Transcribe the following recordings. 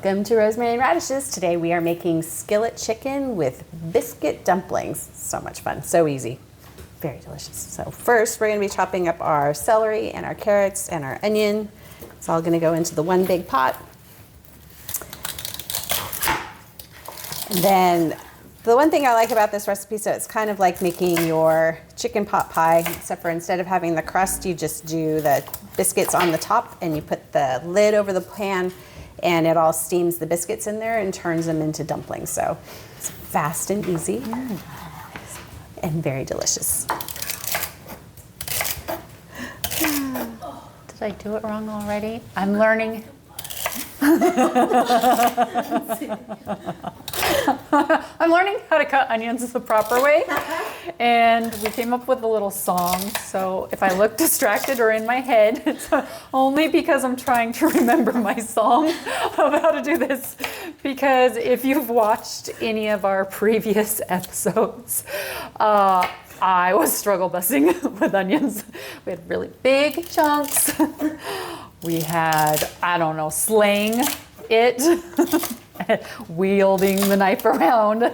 Welcome to Rosemary and Radishes. Today we are making skillet chicken with biscuit dumplings. So much fun, so easy, very delicious. So first we're going to be chopping up our celery and our carrots and our onion. It's all going to go into the one big pot. And then the one thing I like about this recipe, so it's kind of like making your chicken pot pie, except for instead of having the crust, you just do the biscuits on the top and you put the lid over the pan and it all steams the biscuits in there and turns them into dumplings. So it's fast and easy and very delicious. Did I do it wrong already? I'm learning. I'm learning how to cut onions the proper way, and we came up with a little song. So if I look distracted or in my head, it's only because I'm trying to remember my song of how to do this. Because if you've watched any of our previous episodes, I was struggle busing with onions. We had really big chunks. We had, I don't know, slaying it, wielding the knife around.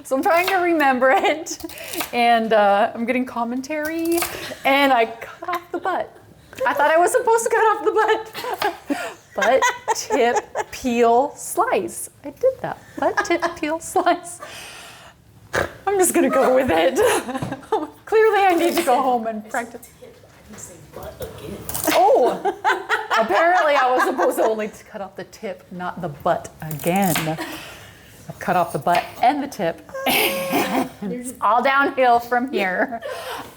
So I'm trying to remember it, and I'm getting commentary, and I cut off the butt. I thought I was supposed to cut off the butt. Butt, tip, peel, slice. I did that. Butt, tip, peel, slice. I'm just gonna go with it. Clearly I need to go home and practice. Oh, apparently I was supposed to only cut off the tip, not the butt again. I cut off the butt and the tip. It's all downhill from here.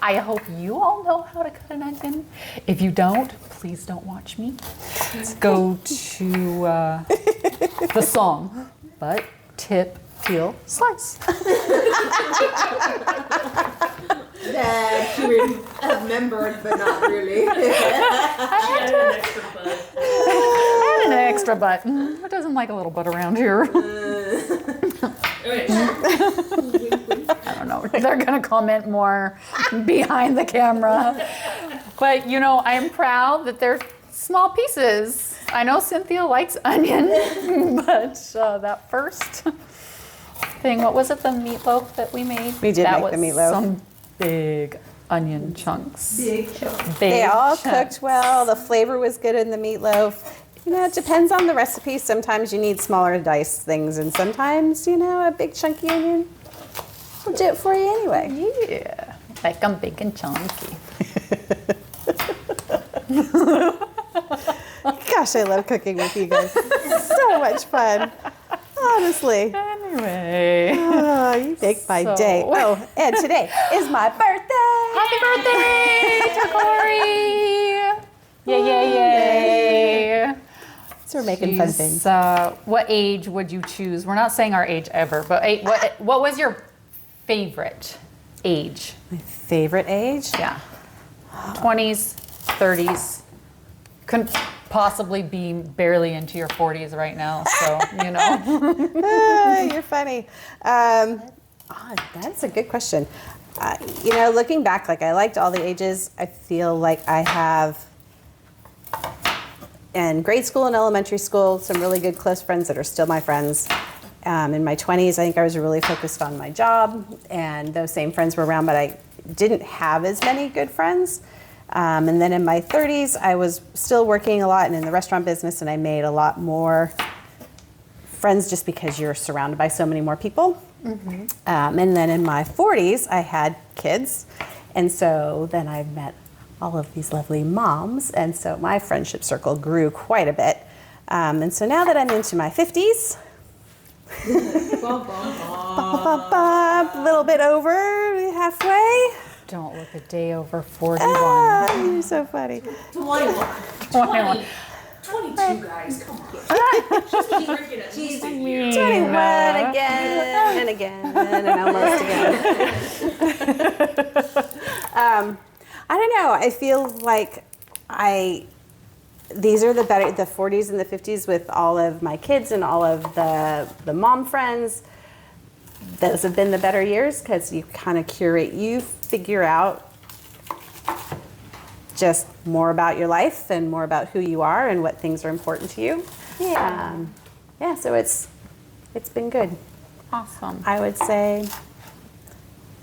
I hope you all know how to cut an onion. If you don't, please don't watch me. Let's go to the song. Butt, tip, peel, slice. That she remembered, but not really. I had an extra butt. Who doesn't like a little butt around here? I don't know. They're going to comment more behind the camera. But, you know, I'm proud that they're small pieces. I know Cynthia likes onion, but that first thing, what was it, the meatloaf that we made? We did that make the meatloaf. Some big onion chunks. Big chunks. They all chunks. cooked well. The flavor was good in the meatloaf. You know, it depends on the recipe. Sometimes you need smaller diced things, and sometimes, you know, a big chunky onion will do it for you anyway. Yeah, like I'm big and chunky. Gosh, I love cooking with you guys. So much fun. Honestly. Anyway. Oh, you make my day. Oh, and today is my birthday. Happy birthday to Corey! Yay, yay, yay. So we're making fun things. What age would you choose? We're not saying our age ever, but what was your favorite age? My favorite age? Yeah. 20s, 30s. Couldn't possibly be barely into your 40s right now, so, you know. You're funny. That's a good question. You know, looking back, like I liked all the ages. I feel like I have, in grade school and elementary school, some really good close friends that are still my friends. In my 20s, I think I was really focused on my job, and those same friends were around, but I didn't have as many good friends. And then in my 30s, I was still working a lot and in the restaurant business, and I made a lot more friends just because you're surrounded by so many more people. Mm-hmm. And then in my 40s, I had kids, and so then I met all of these lovely moms, and so my friendship circle grew quite a bit. And so now that I'm into my 50s, a little bit over halfway. Don't look a day over 41. You're so funny. 21. 21. 22, guys, come on. She's 21 again and again and almost again. I don't know. I feel like these are the 40s and the 50s with all of my kids and all of the mom friends. Those have been the better years because you kind of curate, you figure out just more about your life and more about who you are and what things are important to you. Yeah. yeah, so it's been good. Awesome. I would say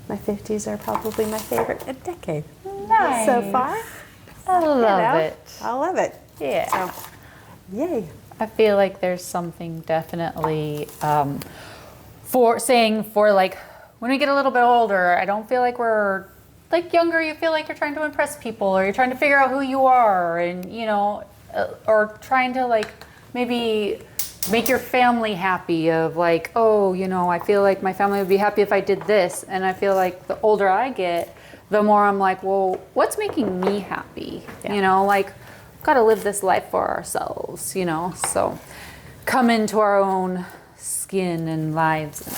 my 50s are probably my favorite decade Nice. so far. I love it. I love it. Yeah. So, yay. I feel like there's something definitely for like when we get a little bit older, I don't feel like we're like younger. You feel like you're trying to impress people or you're trying to figure out who you are and, you know, or trying to like maybe make your family happy of like, oh, you know, I feel like my family would be happy if I did this. And I feel like the older I get, the more I'm like, well, what's making me happy? Yeah. You know, like, got to live this life for ourselves, you know? So come into our own skin and lives and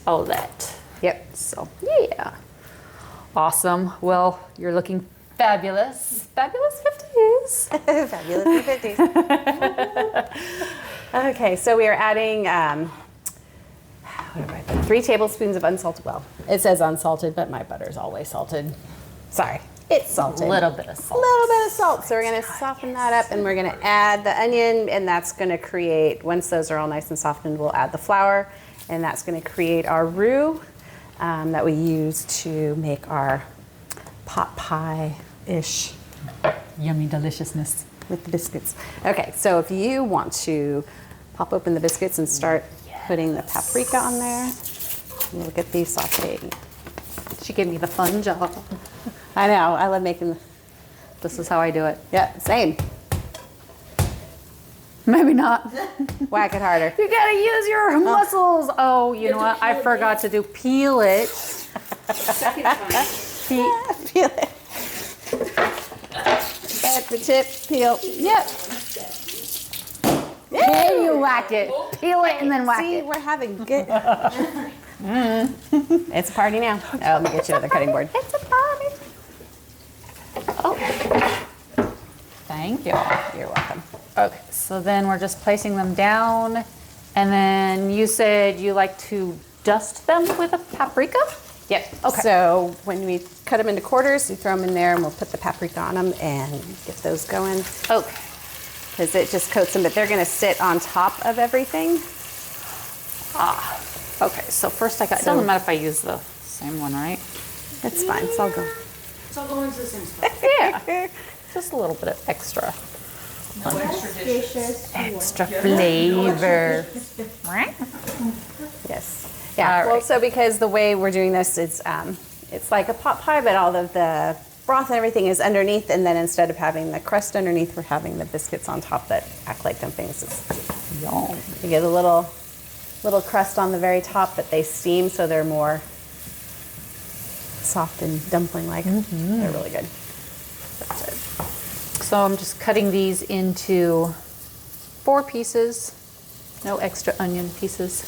all that. Yep. So, yeah. Awesome. Well, you're looking fabulous. Fabulous 50s. Fabulous 50s. Okay, so we are adding, what do I put? 3 tablespoons of unsalted. Well, it says unsalted, but my butter's always salted. Sorry, it's salted. A little bit of salt. A little bit of salt. So we're going to soften that up and we're going to add the onion and that's going to create, once those are all nice and softened, we'll add the flour and that's going to create our roux that we use to make our pot pie-ish Yummy deliciousness. with the biscuits. Okay, so if you want to pop open the biscuits and start putting the paprika on there, we'll get these sauteed. She gave me the fun job. I know, I love making This is how I do it. yeah, same. Maybe not. Whack it harder. You gotta use your muscles. Oh, you know have to what? I peel it, forgot to do peel it. Second time. Peel it. At the tip, peel. Yep. Then you whack it. Peel it and then whack See, it. we're having good. It's a party now. Oh, let me get you another cutting board. It's a party. Oh. Thank you. You're welcome. Okay, so then we're just placing them down. And then you said you like to dust them with a paprika? Yep. Okay. So when we cut them into quarters, you throw them in there and we'll put the paprika on them and get those going. Okay. Because it just coats them, but they're going to sit on top of everything. Okay, so first it doesn't matter if I use the same one, right? It's fine. It's all good. It's all going to the same spot. Yeah. Just a little bit of extra No extra dishes. extra flavor. Right? Yes. Yeah. All Well, right. so because the way we're doing this is, it's like a pot pie, but all of the broth and everything is underneath, and then instead of having the crust underneath, we're having the biscuits on top that act like dumplings. Yum. You get a little crust on the very top, but they steam, so they're more soft and dumpling-like. They're really good. That's it. So I'm just cutting these into 4 pieces. No extra onion pieces.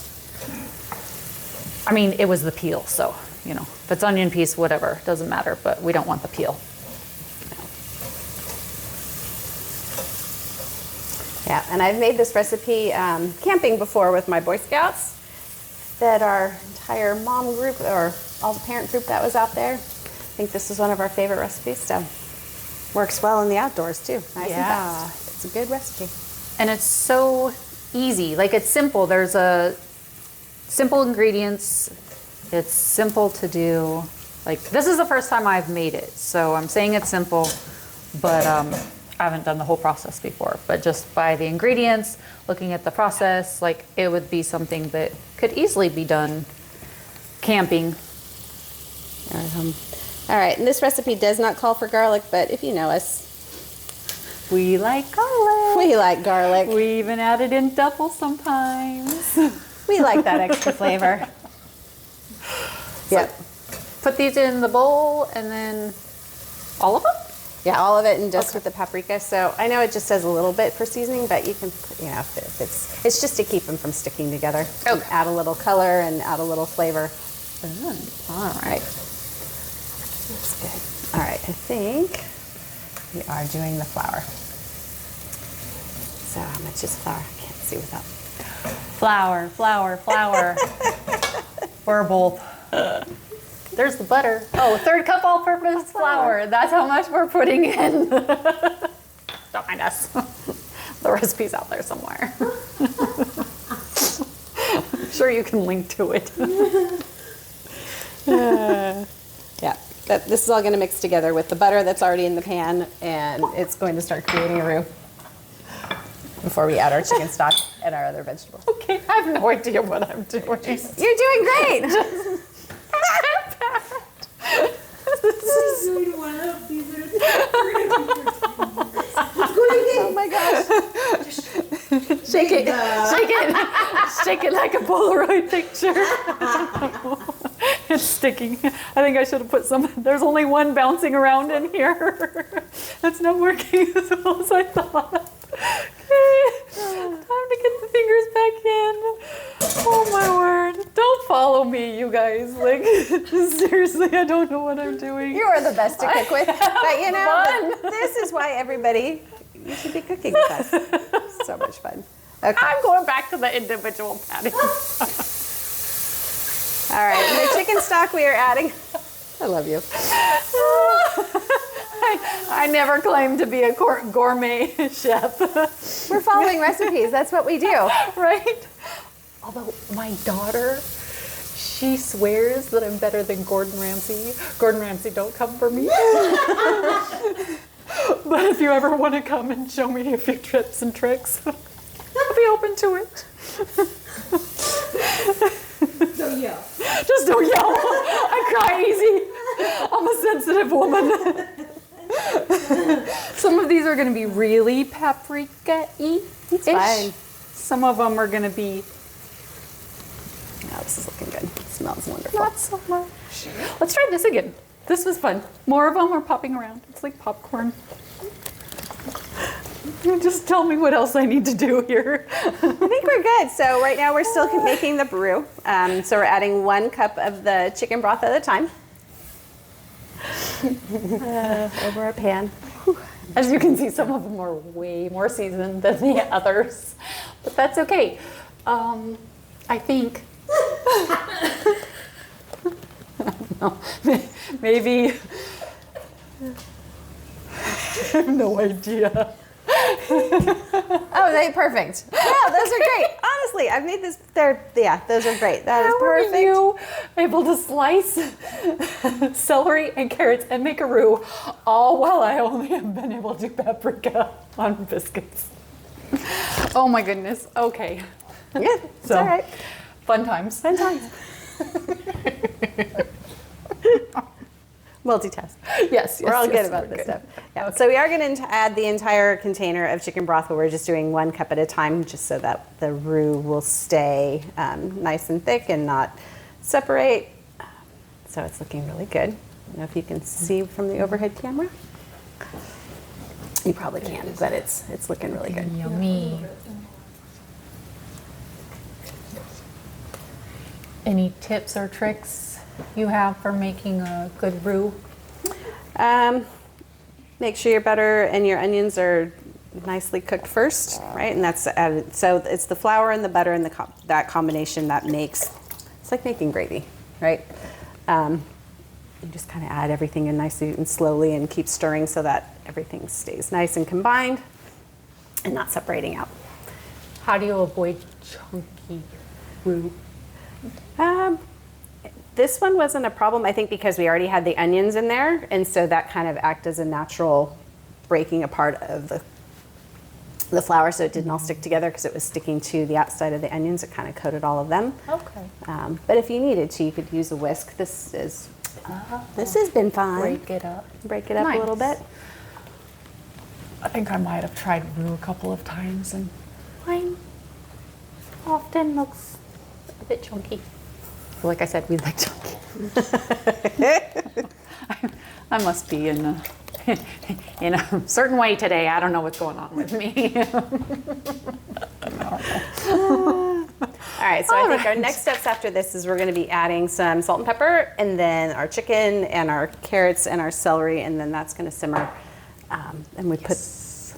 I mean, it was the peel, so, you know, if it's onion piece, whatever, doesn't matter, but we don't want the peel. Yeah, and I've made this recipe camping before with my Boy Scouts, that our entire mom group, or all the parent group that was out there. I think this is one of our favorite recipes, so works well in the outdoors too. Nice and Yeah. fast. It's a good recipe. And it's so easy, like it's simple. There's a simple ingredients. It's simple to do. Like this is the first time I've made it, so I'm saying it's simple, but I haven't done the whole process before. But just by the ingredients, looking at the process, like it would be something that could easily be done camping. All right, and this recipe does not call for garlic, but if you know us, We like garlic. we like garlic. We even add it in double sometimes. We like that extra flavor. Yep. Put these in the bowl and then all of them? Yeah, all of it, and just with the paprika. So I know it just says a little bit for seasoning, but you can, you know, if it's just to keep them from sticking together. And Okay. add a little color and add a little flavor. All right. That's good. All right, I think we are doing the flour. So how much is flour? I can't see without. Flour, flour, flour. Or both. There's the butter. Oh, 1/3 cup all-purpose flour. That's how much we're putting in. Don't mind us. The recipe's out there somewhere. sure you can link to it. Yeah, this is all going to mix together with the butter that's already in the pan, and it's going to start creating a roux before we add our chicken stock and our other vegetables. Okay, I have no idea what I'm doing. You're doing great. Oh my gosh. Shake it, shake it like a Polaroid picture. It's sticking. I think I should have put some, there's only one bouncing around in here. That's not working as well as I thought. Okay, time to get the fingers back in. Oh my word. Don't follow me, you guys. Like, seriously, I don't know what I'm doing. You are the best to cook with. But you know, but this is why everybody, you should be cooking with us. So much fun. Okay. I'm going back to the individual patties. All right, and the chicken stock we are adding. I love you. I never claimed to be a gourmet chef. We're following recipes. That's what we do. Right? Although my daughter, she swears that I'm better than Gordon Ramsay. Gordon Ramsay, don't come for me. But if you ever want to come and show me a few tips and tricks, I'll be open to it. So yeah. Just don't yell. I cry easy. I'm a sensitive woman. Some of these are going to be really paprika-y. It's fine. Some of them are going to be Oh, this is looking good. It smells wonderful. not so much. Let's try this again. This was fun. More of them are popping around. It's like popcorn. Just tell me what else I need to do here. I think we're good. So right now we're still making the roux. So we're adding 1 cup of the chicken broth at a time over a pan. As you can see, some of them are way more seasoned than the others, but that's okay. I think, no, maybe, I have no idea. Oh, they're perfect. Yeah, those are great. Honestly, I've made this. Those are great. That is perfect. How are you able to slice celery and carrots and make a roux, all while I only have been able to do paprika on biscuits? Oh my goodness. Okay. Yeah, it's So, all right. Fun times. Fun times. Multitask. Yes, We're all yes, good about we're this good. stuff. Yeah. So we are going to add the entire container of chicken broth, but we're just doing 1 cup at a time, just so that the roux will stay nice and thick and not separate. So it's looking really good. I don't know if you can see from the overhead camera. You probably can, but it's looking really good. Yummy. Any tips or tricks you have for making a good roux? Make sure your butter and your onions are nicely cooked first, right? And that's added. So it's the flour and the butter and that combination that makes, it's like making gravy, right? You just kind of add everything in nicely and slowly and keep stirring so that everything stays nice and combined and not separating out. How do you avoid chunky roux? This one wasn't a problem, I think, because we already had the onions in there, and so that kind of acted as a natural breaking apart of the flour, so it didn't all stick together because it was sticking to the outside of the onions. It kind of coated all of them. Okay. But if you needed to, you could use a whisk. This has been fine. Break it up. Break it up a little bit. I think I might have tried roux a couple of times, and mine often looks a bit chunky. Like I said, we like chunky. I must be in a certain way today. I don't know what's going on with me. All right, so I think our next steps after this is we're going to be adding some salt and pepper, and then our chicken and our carrots and our celery, and then that's going to simmer. And we put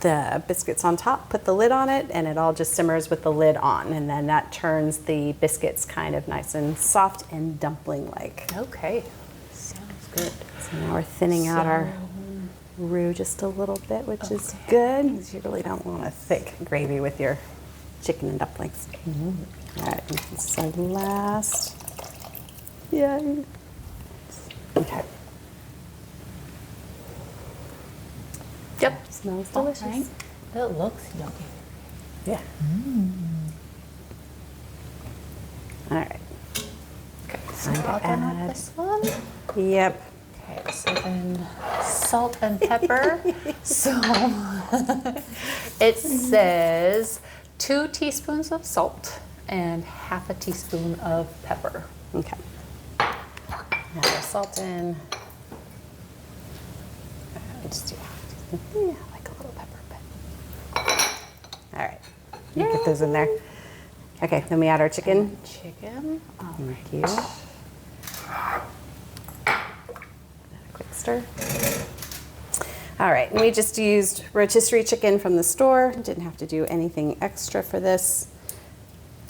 the biscuits on top, put the lid on it, and it all just simmers with the lid on, and then that turns the biscuits kind of nice and soft and dumpling-like. Okay, sounds good. So now we're thinning out our roux just a little bit, which is good, because you really don't want a thick gravy with your chicken and dumplings. All right, this is our last. Yay. Okay. Yep. Smells All delicious. right. It looks yummy. Yeah. All right. Okay, so Time to I'll turn add- off this one. Yep. Okay, so then salt and pepper. So it says 2 teaspoons of salt and half a teaspoon of pepper. Okay. Add our salt in. Just do half. Yeah, like a little pepper bit. All right. You get those in there. Okay, then we add our chicken. Chicken. Thank you. A quick stir. All right, and we just used rotisserie chicken from the store. Didn't have to do anything extra for this.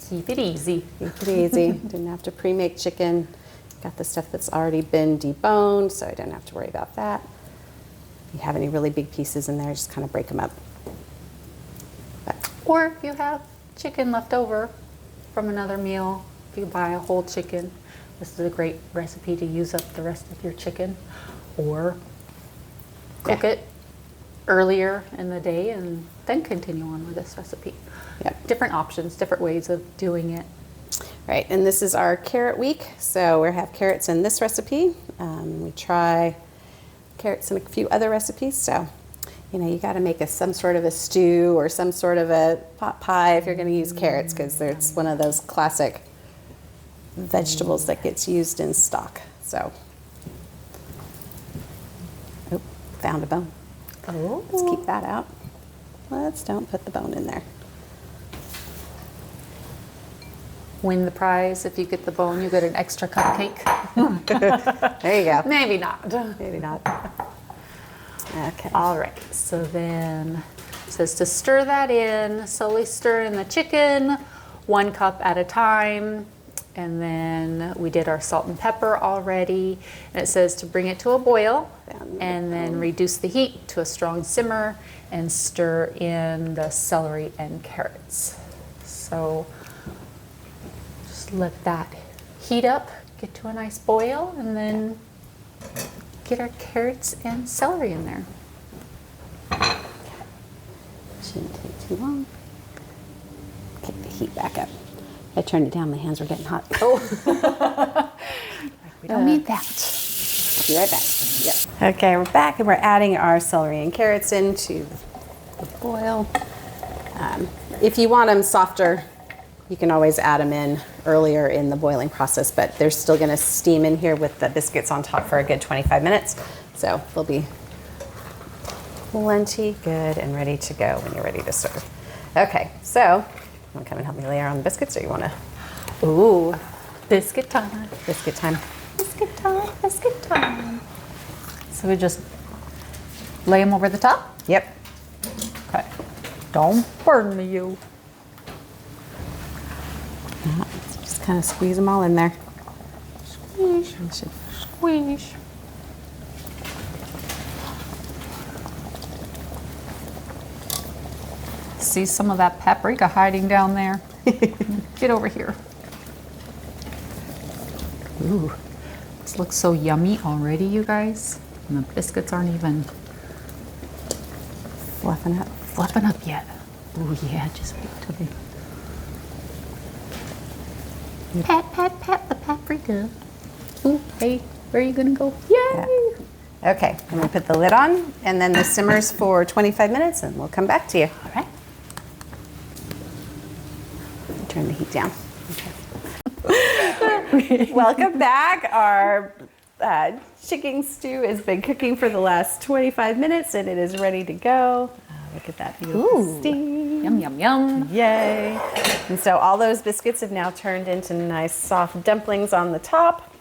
Keep it easy. Keep it easy. Didn't have to pre-make chicken. Got the stuff that's already been deboned, so I don't have to worry about that. If you have any really big pieces in there, just kind of break them up. But, Or if you have chicken left over from another meal, if you buy a whole chicken, this is a great recipe to use up the rest of your chicken. Or cook it earlier in the day and then continue on with this recipe. Yep. Different options, different ways of doing it. right, and this is our carrot week, so we have carrots in this recipe. We try carrots in a few other recipes, so you know you got to make some sort of a stew or some sort of a pot pie if you're going to use carrots, because it's one of those classic vegetables that gets used in stock. So, oh, found a bone. Oh. Let's keep that out. Let's don't put the bone in there. Win the prize. If you get the bone, you get an extra cupcake. There you go. Maybe not. Maybe not. Okay. All right, so then it says to stir that in, slowly stir in the chicken, 1 cup at a time. And then we did our salt and pepper already. And it says to bring it to a boil and then reduce the heat to a strong simmer and stir in the celery and carrots. So just let that heat up, get to a nice boil, and then get our carrots and celery in there. Shouldn't take too long. Kick the heat back up. I turned it down, my hands were getting hot. Oh. We don't need that. I'll be right back. Yep. Okay, we're back and we're adding our celery and carrots into the boil. If you want them softer, you can always add them in earlier in the boiling process, but they're still gonna steam in here with the biscuits on top for a good 25 minutes. So they'll be plenty good and ready to go when you're ready to serve. Okay, so you wanna come and help me layer on the biscuits, or you wanna? Ooh, biscuit time. Biscuit time. Biscuit time, biscuit time. So we just lay them over the top? Yep. Okay. Don't burn me, you. Just kind of squeeze them all in there. Squish, squish. See some of that paprika hiding down there. Get over here. Ooh, this looks so yummy already, you guys. And the biscuits aren't even Fluffing up. yet. Ooh, yeah, just wait till they... Pat, pat, pat the paprika. Ooh, hey, where are you gonna go? Yay! Okay, I'm gonna put the lid on, and then this simmers for 25 minutes, and we'll come back to you. All right. Turn the heat down. Okay. Welcome back. Our chicken stew has been cooking for the last 25 minutes, and it is ready to go. Look at that beautiful Ooh. steam. Yum, yum, yum. Yay. And so all those biscuits have now turned into nice soft dumplings on the top.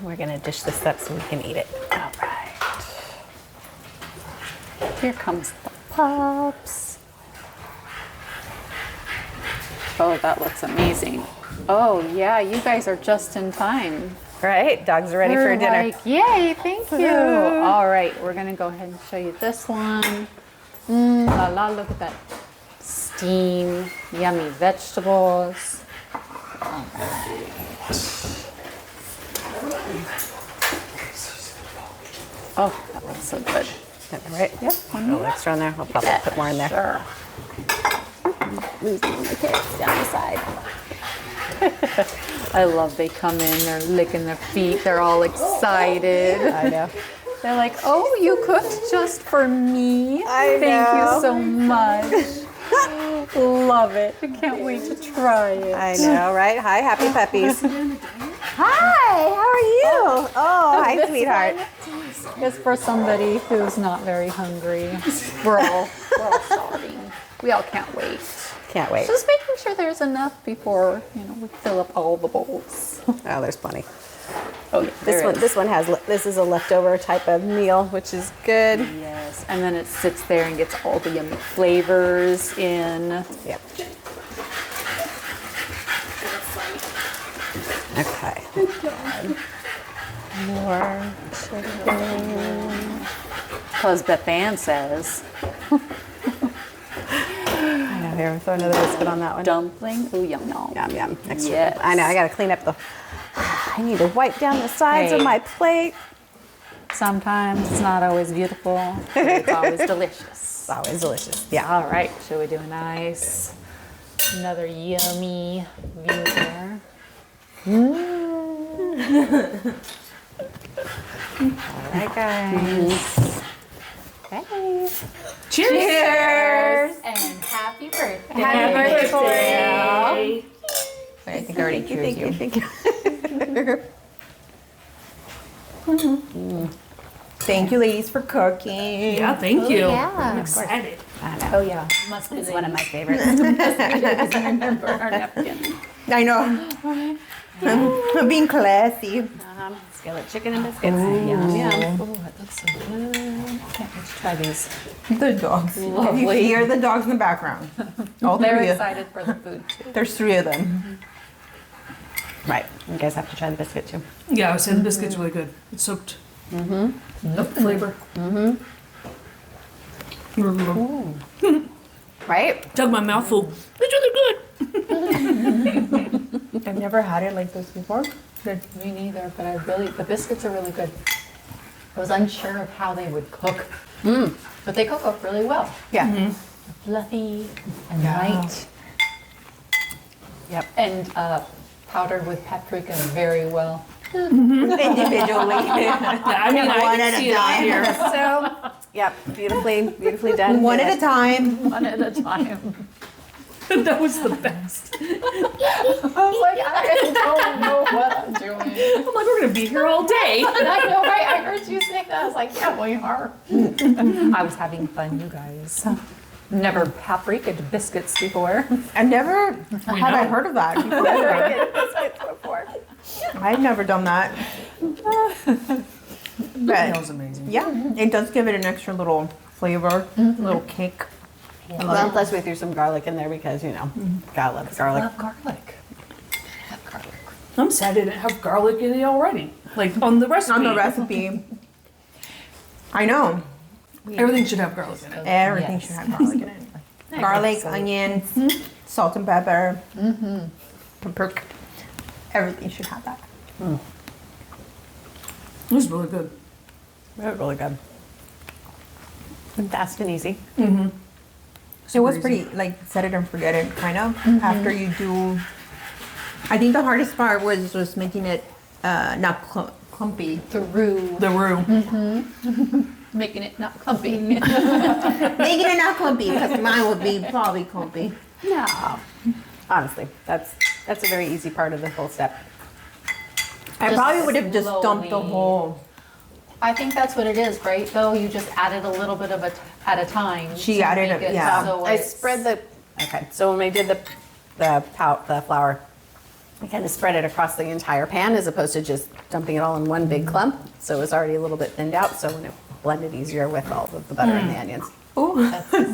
We're gonna dish this up so we can eat it. All right. Here comes the pups. Oh, that looks amazing. Oh, yeah, you guys are just in time. Right, dogs are ready for We're dinner. like, yay, thank you. All right, we're gonna go ahead and show you this one. La la, look at that steam, yummy vegetables. Oh, that looks so good. Right? Yep. A little extra on there. I'll probably put more in there. Sure. Losing the carrots down the side. I love they come in, they're licking their feet, they're all excited. I know. They're like, oh, you cooked just for me. I Thank know. you so much. Love it. I can't wait to try it. I know, right? Hi, happy puppies. Hi, how are you? Oh, hi, This sweetheart. one is for somebody who's not very hungry. We're all starving. We all can't wait. Can't wait. Just making sure there's enough before, we fill up all the bowls. Oh, there's plenty. Oh, yeah, This one has, this is a leftover type of meal, which is good. Yes, and then it sits there and gets all the yummy flavors in. Yep. Okay. More chicken. Because Beth Ann says I know, here, throw another biscuit on that one. dumpling. Ooh, yum yum. Yum, yum. Extra. Yes. I know, I gotta clean up the, I need to wipe down the sides of Hey. my plate. Sometimes it's not always beautiful, but it's always delicious. It's always delicious. Yeah. All right, should we do a nice, another yummy view there? All right, guys. Okay. Cheers! And happy birthday. Happy birthday, Cleo. Wait, I think I already cheers you. Thank you. Thank you, ladies, for cooking. Yeah, thank you. Yeah. I'm excited. Oh yeah, must be It's one of my favorites. remember our napkin. I know. I'm being classy. Skillet chicken and biscuits. Yum, yum. Oh, it looks so good. Can't wait to try these. The dogs. Can you Lovely. hear the dogs in the background? All They're three. excited for the food too. There's 3 of them. Right. You guys have to try the biscuit too. Yeah, I was saying the biscuit's really good. It's soaked. Up the flavor. Right? Dug my mouth full. It's really good. I've never had it like this before. Me neither, but the biscuits are really good. I was unsure of how they would cook, but they cook up really well. Yeah. Fluffy and Yeah. light. Yep. And powdered with paprika very well. Individually. Yeah, I mean, I One can at a see it on time. here. So, yep, beautifully done. One at a time. One at a time. That was the best. I was like, I don't know what I'm doing. I'm like, we're gonna be here all day. I know, right? I heard you say that. I was like, yeah, we are. I was having fun, you guys. Never paprika biscuits before. I've never had I heard of that before. I've never done that. That But was amazing. yeah, it does give it an extra little flavor, little kick. Well, plus we threw some garlic in there because, gotta love the garlic. Love garlic. Love garlic. I'm sad I didn't have garlic in it already. Like on the recipe. On the recipe. I know. Everything should have garlic in it. Everything Yes. should have garlic in it. Garlic, onions, salt and pepper, paprika. Everything should have that. It was really good. Really good. Fast and easy. So it was pretty like set it and forget it kind of after you do. I think the hardest part was making it not clumpy. The roux, The roux. making it not clumpy. Making it not clumpy because mine would be probably clumpy. No. Honestly, that's a very easy part of the whole step. I Just probably would have just dumped the slowly. whole. I think that's what it is, right? Though you just added a little bit of it at a time. She to added make it, it yeah. So I it's- spread the, okay, so when we did the flour, I kind of spread it across the entire pan as opposed to just dumping it all in one big clump. So it was already a little bit thinned out, so when it blended easier with all of the butter and the onions.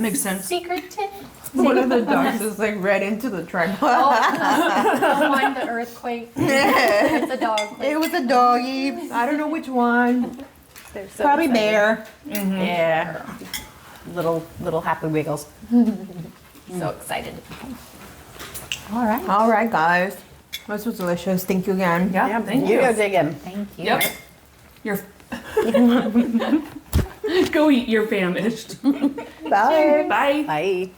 Makes sense. secret tip. One of the dogs is like right into the tripod. Don't mind the earthquake. It's a dog. It was a doggy. I don't know which one. They're so Probably excited. bear. Yeah. Little happy wiggles. So excited. All right. All right, guys. This was delicious. Thank you again. Yeah, thank You you. go dig in. Thank you. Yep. You're. Go eat. You're famished. Bye. Bye. Bye.